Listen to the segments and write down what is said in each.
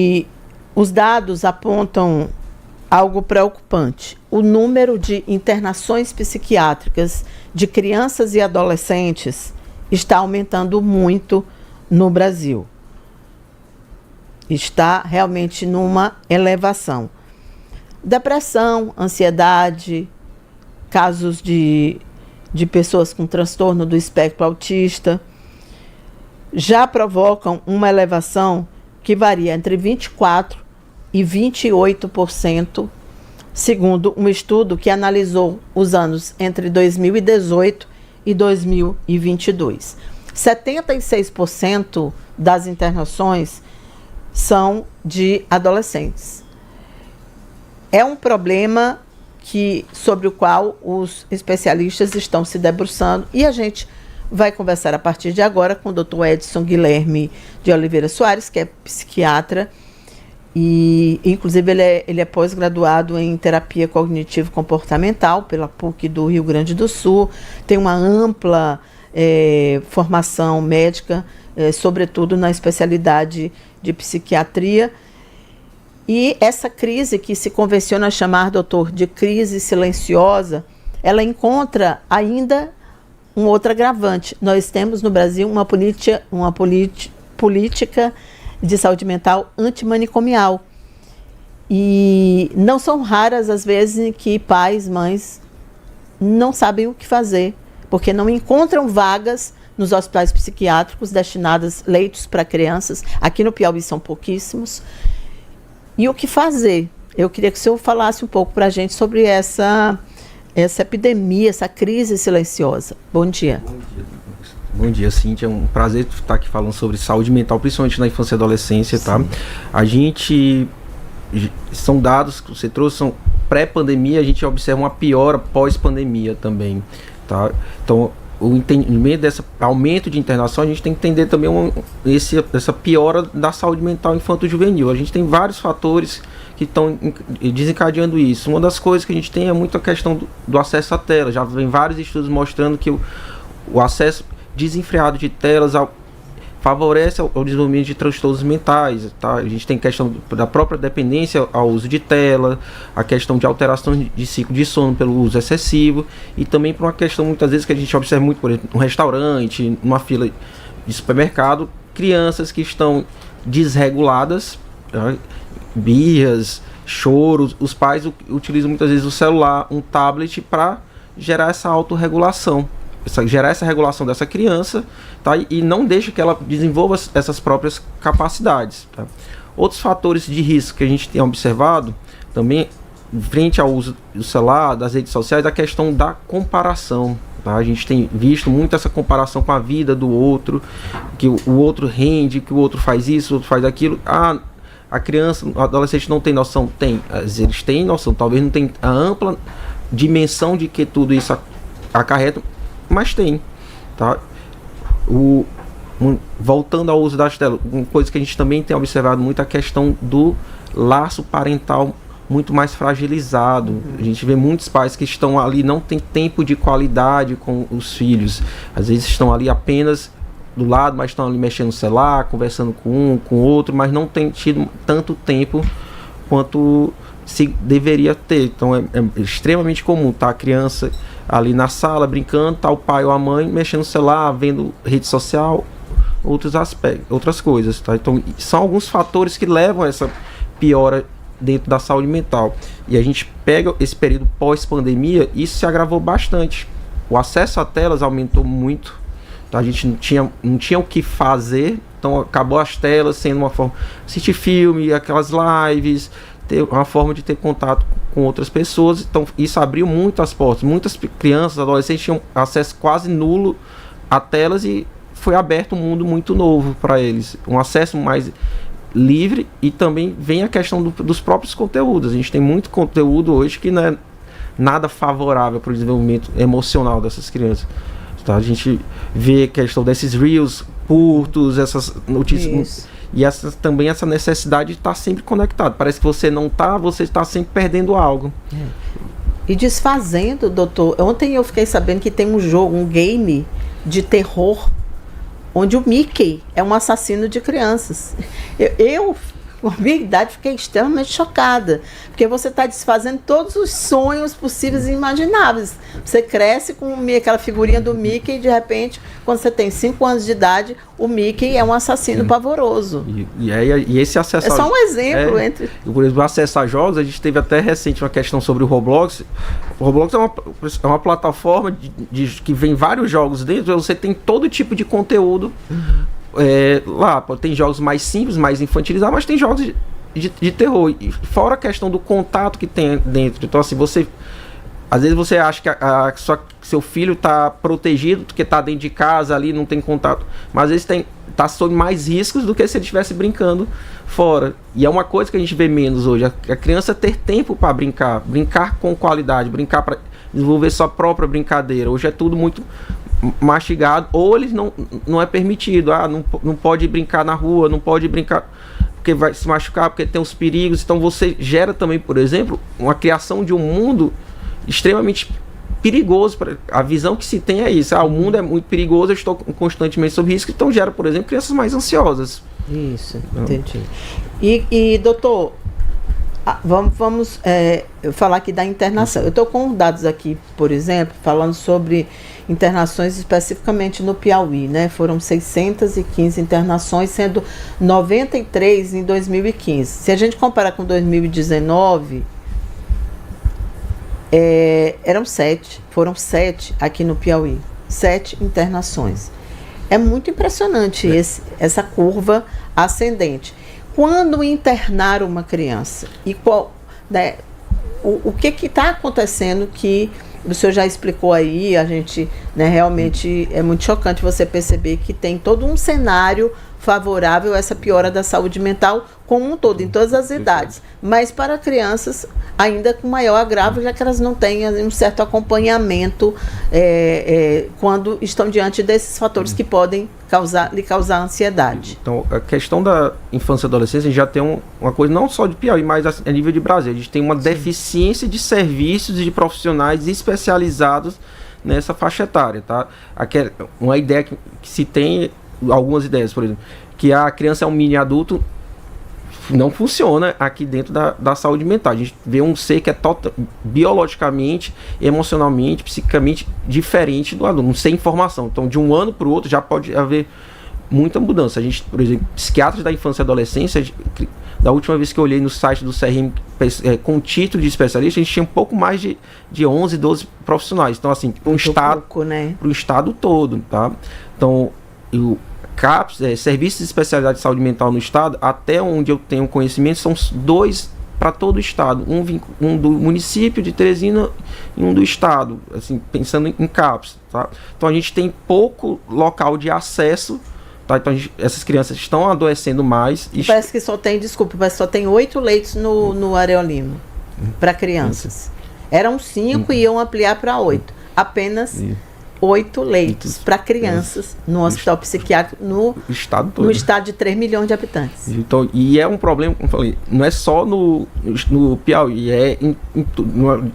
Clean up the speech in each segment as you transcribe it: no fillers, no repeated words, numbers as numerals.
E os dados apontam algo preocupante. O número de internações psiquiátricas de crianças e adolescentes está aumentando muito no Brasil. Está realmente numa elevação. Depressão, ansiedade, casos de pessoas com transtorno do espectro autista, já provocam uma elevação que varia entre 24% e 28%, segundo um estudo que analisou os anos entre 2018 e 2022. 76% das internações são de adolescentes. É um problema sobre o qual os especialistas estão se debruçando, e a gente vai conversar a partir de agora com o Dr. Edson Guilherme de Oliveira Soares, que é psiquiatra, e inclusive ele é pós-graduado em terapia cognitivo-comportamental pela PUC do Rio Grande do Sul, tem uma ampla formação médica, sobretudo na especialidade de psiquiatria. E essa crise, que se convenciona chamar, doutor, de crise silenciosa, ela encontra ainda um outro agravante. Nós temos no Brasil uma política de saúde mental antimanicomial. E não são raras as vezes em que pais, mães, não sabem o que fazer, porque não encontram vagas nos hospitais psiquiátricos destinadas leitos para crianças. Aqui no Piauí são pouquíssimos. E o que fazer? Eu queria que o senhor falasse um pouco para a gente sobre essa epidemia, essa crise silenciosa. Bom dia. Bom dia, Cíntia. É um prazer estar aqui falando sobre saúde mental, principalmente na infância e adolescência, tá? São dados que você trouxe, são pré-pandemia, a gente observa uma piora pós-pandemia também, tá? Então, o entendimento desse aumento de internação, a gente tem que entender também essa piora da saúde mental infanto-juvenil. A gente tem vários fatores que estão desencadeando isso. Uma das coisas que a gente tem é muito a questão do acesso à tela. Já vem vários estudos mostrando que o acesso desenfreado de telas favorece o desenvolvimento de transtornos mentais, tá? A gente tem questão da própria dependência ao uso de tela, a questão de alterações de ciclo de sono pelo uso excessivo, e também por uma questão muitas vezes que a gente observa muito, por exemplo, num restaurante, numa fila de supermercado, crianças que estão desreguladas, tá? Birras, choros, os pais utilizam muitas vezes o celular, um tablet para gerar essa autorregulação. Gerar essa regulação dessa criança, tá? E não deixa que ela desenvolva essas próprias capacidades, tá? Outros fatores de risco que a gente tem observado também, frente ao uso do celular, das redes sociais, a questão da comparação, tá? A gente tem visto muito essa comparação com a vida do outro, que o outro rende, que o outro faz isso, o outro faz aquilo. A criança, o adolescente não tem noção? Tem. Eles têm noção, talvez não tem a ampla dimensão de que tudo isso acarreta, mas tem, tá? Voltando ao uso das telas, uma coisa que a gente também tem observado muito é a questão do laço parental muito mais fragilizado. A gente vê muitos pais que estão ali, não tem tempo de qualidade com os filhos, às vezes estão ali apenas do lado, mas estão ali mexendo no celular, conversando com um, com o outro, mas não tem tido tanto tempo quanto se deveria ter. Então é extremamente comum, tá? A criança ali na sala brincando, tá o pai ou a mãe mexendo no celular, vendo rede social, outros aspectos, outras coisas, tá? Então são alguns fatores que levam a essa piora dentro da saúde mental. E a gente pega esse período pós-pandemia, isso se agravou bastante. O acesso a telas aumentou muito, tá? A gente não tinha o que fazer, então acabou as telas sendo uma forma de assistir filme, aquelas lives, ter uma forma de ter contato com outras pessoas. Então isso abriu muito as portas. Muitas crianças, adolescentes tinham acesso quase nulo a telas e foi aberto um mundo muito novo para eles, um acesso mais livre. E também vem a questão dos próprios conteúdos. A gente tem muito conteúdo hoje que não é nada favorável para o desenvolvimento emocional dessas crianças, tá? A gente vê a questão desses reels curtos, essas notícias. Isso. E também essa necessidade de estar sempre conectado. Parece que você não está, você está sempre perdendo algo. E desfazendo, doutor, ontem eu fiquei sabendo que tem um jogo, um game de terror, onde o Mickey é um assassino de crianças. Eu com a minha idade, fiquei extremamente chocada, porque você está desfazendo todos os sonhos possíveis e imagináveis. Você cresce com aquela figurinha do Mickey e, de repente, quando você tem 5 anos de idade, o Mickey é um assassino pavoroso. E esse acesso... É só um exemplo entre... Por exemplo, o acesso a jogos, a gente teve até recente uma questão sobre o Roblox. O Roblox é uma plataforma que vem vários jogos dentro, você tem todo tipo de conteúdo lá. Tem jogos mais simples, mais infantilizados, mas tem jogos de terror. E fora a questão do contato que tem dentro. Então, assim, às vezes você acha que seu filho está protegido porque está dentro de casa ali, não tem contato. Mas às vezes está sob mais riscos do que se ele estivesse brincando fora. E é uma coisa que a gente vê menos hoje. A criança ter tempo para brincar com qualidade, brincar para desenvolver sua própria brincadeira. Hoje é tudo muito mastigado, ou eles não é permitido. Não pode brincar na rua, não pode brincar porque vai se machucar, porque tem os perigos. Então você gera também, por exemplo, uma criação de um mundo extremamente perigoso. A visão que se tem é isso: o mundo é muito perigoso, eu estou constantemente sob risco. Então gera, por exemplo, crianças mais ansiosas. Isso, entendi. E doutor, vamos falar aqui da internação. Eu estou com dados aqui, por exemplo, falando sobre internações especificamente no Piauí, né? Foram 615 internações, sendo 93 em 2015. Se a gente comparar com 2019, foram 7 aqui no Piauí, 7 internações. É muito impressionante essa curva ascendente. Quando internar uma criança, e o que está acontecendo que o senhor já explicou aí, a gente, né, realmente é muito chocante você perceber que tem todo um cenário favorável a essa piora da saúde mental como um todo, em todas as idades. Mas para crianças, ainda com maior agravo, já que elas não têm um certo acompanhamento quando estão diante desses fatores que podem lhe causar ansiedade. Então, a questão da infância e adolescência, a gente já tem uma coisa, não só de Piauí, mas a nível de Brasil. A gente tem uma deficiência de serviços e de profissionais especializados nessa faixa etária, tá? Uma ideia que se tem, algumas ideias, por exemplo, que a criança é um mini adulto, não funciona aqui dentro da saúde mental. A gente vê um ser que é biologicamente, emocionalmente, psicicamente diferente do adulto, não sem informação. Então, de um ano para o outro já pode haver muita mudança. A gente, por exemplo, psiquiatras da infância e adolescência, da última vez que eu olhei no site do CRM com título de especialista, a gente tinha um pouco mais de 11, 12 profissionais. Então, assim, para o estado todo, tá? Então, CAPS, Serviços de Especialidade de Saúde Mental no Estado, até onde eu tenho conhecimento, são 2 para todo o Estado. Um do município de Teresina e um do Estado, assim, pensando em CAPS. Tá? Então a gente tem pouco local de acesso, tá? Então essas crianças estão adoecendo mais. Parece que só tem 8 leitos no Areolimo para crianças. Eram 5 e iam ampliar para 8. Apenas 8 leitos para crianças no hospital psiquiátrico no estado todo. No estado de 3 milhões de habitantes. Então, e é um problema, como eu falei, não é só no Piauí, é em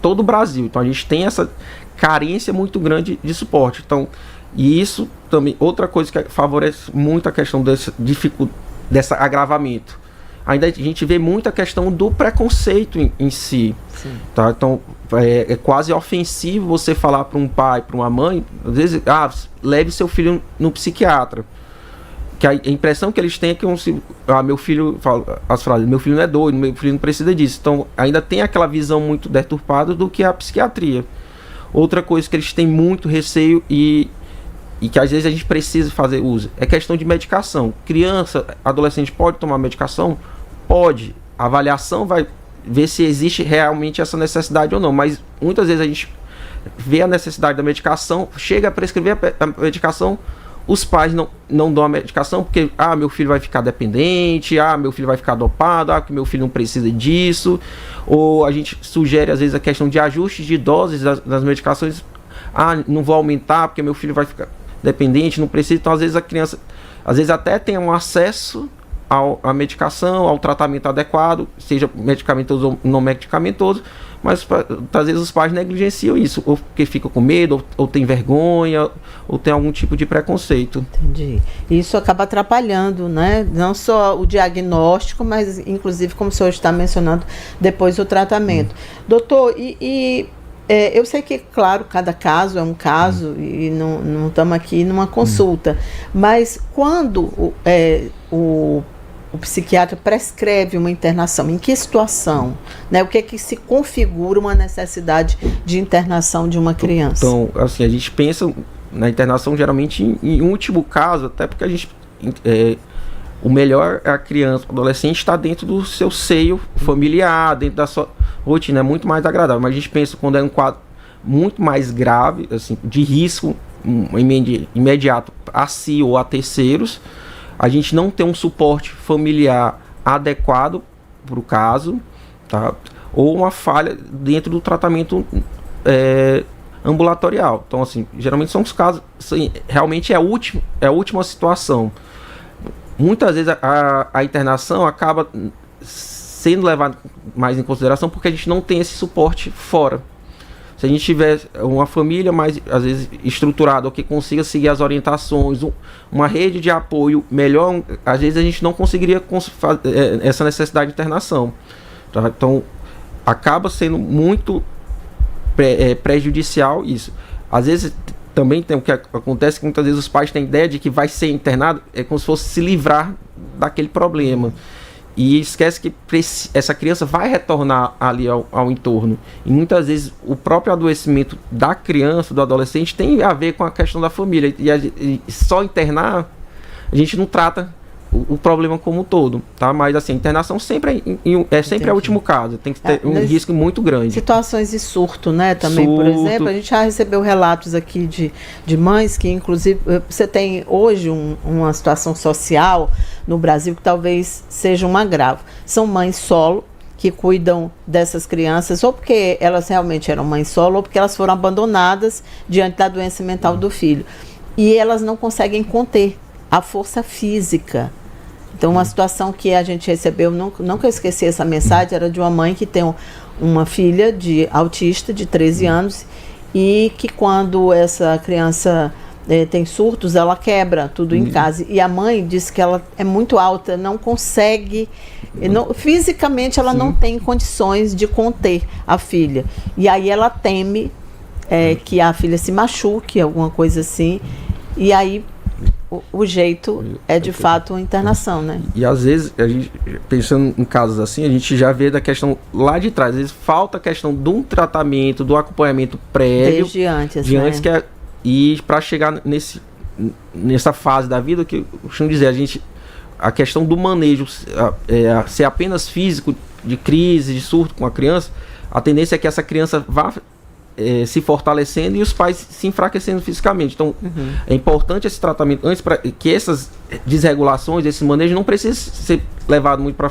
todo o Brasil. Então a gente tem essa carência muito grande de suporte. Então, e isso também, outra coisa que favorece muito a questão desse agravamento. Ainda a gente vê muito a questão do preconceito em si. Tá? Então, é quase ofensivo você falar para um pai, para uma mãe, às vezes, leve seu filho no psiquiatra. Que a impressão que eles têm é que meu filho, fala as frases, meu filho não é doido, meu filho não precisa disso. Então, ainda tem aquela visão muito deturpada do que é a psiquiatria. Outra coisa que eles têm muito receio e que às vezes a gente precisa fazer uso é questão de medicação. Criança, adolescente pode tomar medicação? Pode. A avaliação vai ver se existe realmente essa necessidade ou não, mas muitas vezes a gente vê a necessidade da medicação, chega a prescrever a medicação, os pais não dão a medicação porque meu filho vai ficar dependente, meu filho vai ficar dopado, que meu filho não precisa disso, ou a gente sugere às vezes a questão de ajustes de doses das medicações, não vou aumentar porque meu filho vai ficar dependente, não precisa. Então às vezes a criança até tem um acesso à medicação, ao tratamento adequado, seja medicamentoso ou não medicamentoso, mas às vezes os pais negligenciam isso, ou porque ficam com medo, ou tem vergonha, ou tem algum tipo de preconceito. Entendi. Isso acaba atrapalhando, né? Não só o diagnóstico, mas inclusive, como o senhor está mencionando, depois o tratamento. Doutor, eu sei que, claro, cada caso é um caso e não estamos aqui numa consulta, mas quando o psiquiatra prescreve uma internação, em que situação? Né? O que é que se configura uma necessidade de internação de uma criança? Então, assim, a gente pensa na internação geralmente em último caso, até porque a gente... o melhor é a criança, o adolescente está dentro do seu seio familiar, dentro da sua rotina, é muito mais agradável. Mas a gente pensa quando é um quadro muito mais grave, assim, de risco imediato a si ou a terceiros, a gente não tem um suporte familiar adequado para o caso, tá? Ou uma falha dentro do tratamento ambulatorial. Então, assim, geralmente são os casos, assim, realmente é a última situação. Muitas vezes a internação acaba sendo levada mais em consideração porque a gente não tem esse suporte fora. Se a gente tiver uma família mais, às vezes, estruturada, ou que consiga seguir as orientações, uma rede de apoio melhor, às vezes a gente não conseguiria essa necessidade de internação. Tá? Então, acaba sendo muito prejudicial isso. Às vezes, também tem o que acontece, que muitas vezes os pais têm ideia de que vai ser internado, é como se fosse se livrar daquele problema. E esquece que essa criança vai retornar ali ao entorno. E muitas vezes o próprio adoecimento da criança, do adolescente, tem a ver com a questão da família. E só internar, a gente não trata o problema como um todo, tá? Mas assim, a internação sempre é sempre o último caso. Tem que ter um risco muito grande. Situações de surto, né? Também, por exemplo, a gente já recebeu relatos aqui de mães que, inclusive, você tem hoje uma situação social no Brasil que talvez seja um agravo. São mães solo que cuidam dessas crianças, ou porque elas realmente eram mães solo, ou porque elas foram abandonadas diante da doença mental do filho. E elas não conseguem conter a força física. Então, uma situação que a gente recebeu, nunca esqueci essa mensagem, era de uma mãe que tem uma filha autista de 13 anos e que quando essa criança tem surtos, ela quebra tudo em casa. E a mãe disse que ela é muito alta, não consegue, fisicamente ela não tem condições de conter a filha. E aí ela teme que a filha se machuque, alguma coisa assim, e aí o jeito é de fato uma internação, né? E às vezes, a gente, pensando em casos assim, a gente já vê da questão lá de trás. Às vezes falta a questão de um tratamento, do acompanhamento prévio. Desde antes, de antes, e para chegar nessa fase da vida, que eu costumo dizer, a questão do manejo ser apenas físico, de crise, de surto com a criança, a tendência é que essa criança vá se fortalecendo e os pais se enfraquecendo fisicamente. Então, é importante esse tratamento antes, para que essas desregulações, esse manejo não precise ser levado muito para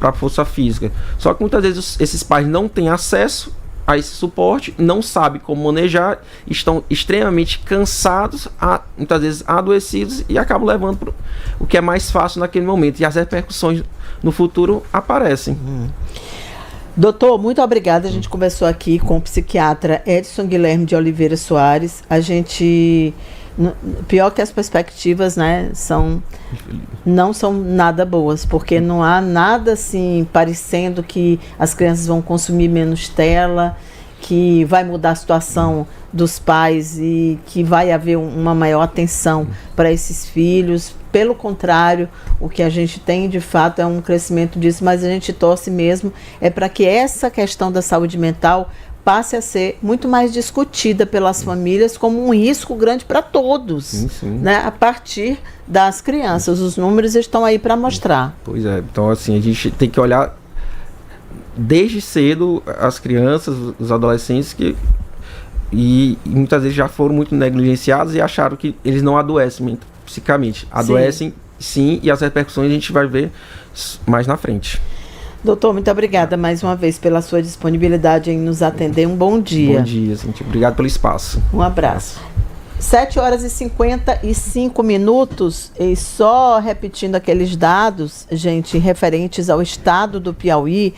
a força física. Só que muitas vezes esses pais não têm acesso a esse suporte, não sabem como manejar, estão extremamente cansados, muitas vezes adoecidos, e acabam levando para o que é mais fácil naquele momento. E as repercussões no futuro aparecem. Doutor, muito obrigada. A gente conversou aqui com o psiquiatra Edson Guilherme de Oliveira Soares. A gente... Pior que as perspectivas, né, não são nada boas, porque não há nada assim parecendo que as crianças vão consumir menos tela, que vai mudar a situação dos pais e que vai haver uma maior atenção para esses filhos. Pelo contrário, o que a gente tem de fato é um crescimento disso, mas a gente torce mesmo para que essa questão da saúde mental passe a ser muito mais discutida pelas famílias como um risco grande para todos, sim. Né? A partir das crianças. Os números estão aí para mostrar. Pois é, então assim, a gente tem que olhar desde cedo as crianças, os adolescentes e muitas vezes já foram muito negligenciados e acharam que eles não adoecem psicamente. Adoecem sim, e as repercussões a gente vai ver mais na frente. Doutor, muito obrigada mais uma vez pela sua disponibilidade em nos atender. Um bom dia. Bom dia, gente. Obrigado pelo espaço. Um abraço. 7 horas e 55 minutos, e só repetindo aqueles dados, gente, referentes ao estado do Piauí,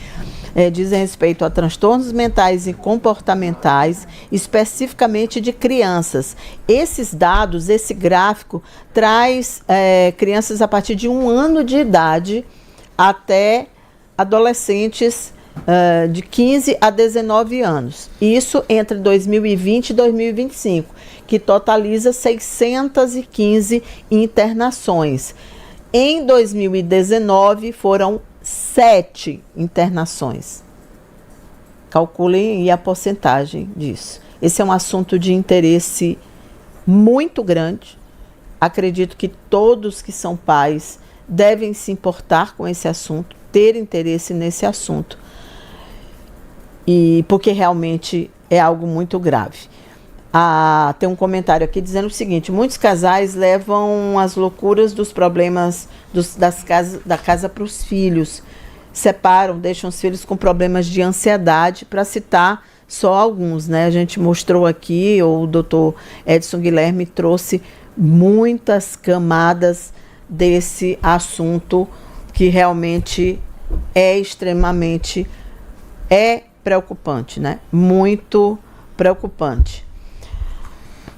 dizem respeito a transtornos mentais e comportamentais, especificamente de crianças. Esses dados, esse gráfico, traz crianças a partir de 1 ano de idade até adolescentes de 15 a 19 anos. Isso entre 2020 e 2025, que totaliza 615 internações. Em 2019, foram 7 internações. Calculem aí a porcentagem disso. Esse é um assunto de interesse muito grande. Acredito que todos que são pais devem se importar com esse assunto, ter interesse nesse assunto. E porque realmente é algo muito grave. Tem um comentário aqui dizendo o seguinte: muitos casais levam as loucuras dos problemas da casa para os filhos. Separam, deixam os filhos com problemas de ansiedade, para citar só alguns, né? A gente mostrou aqui, o doutor Edson Guilherme trouxe muitas camadas desse assunto que realmente é extremamente preocupante, né? Muito preocupante.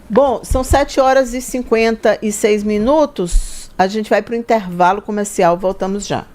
Bom, são 7 horas e 56 minutos. A gente vai para o intervalo comercial. Voltamos já.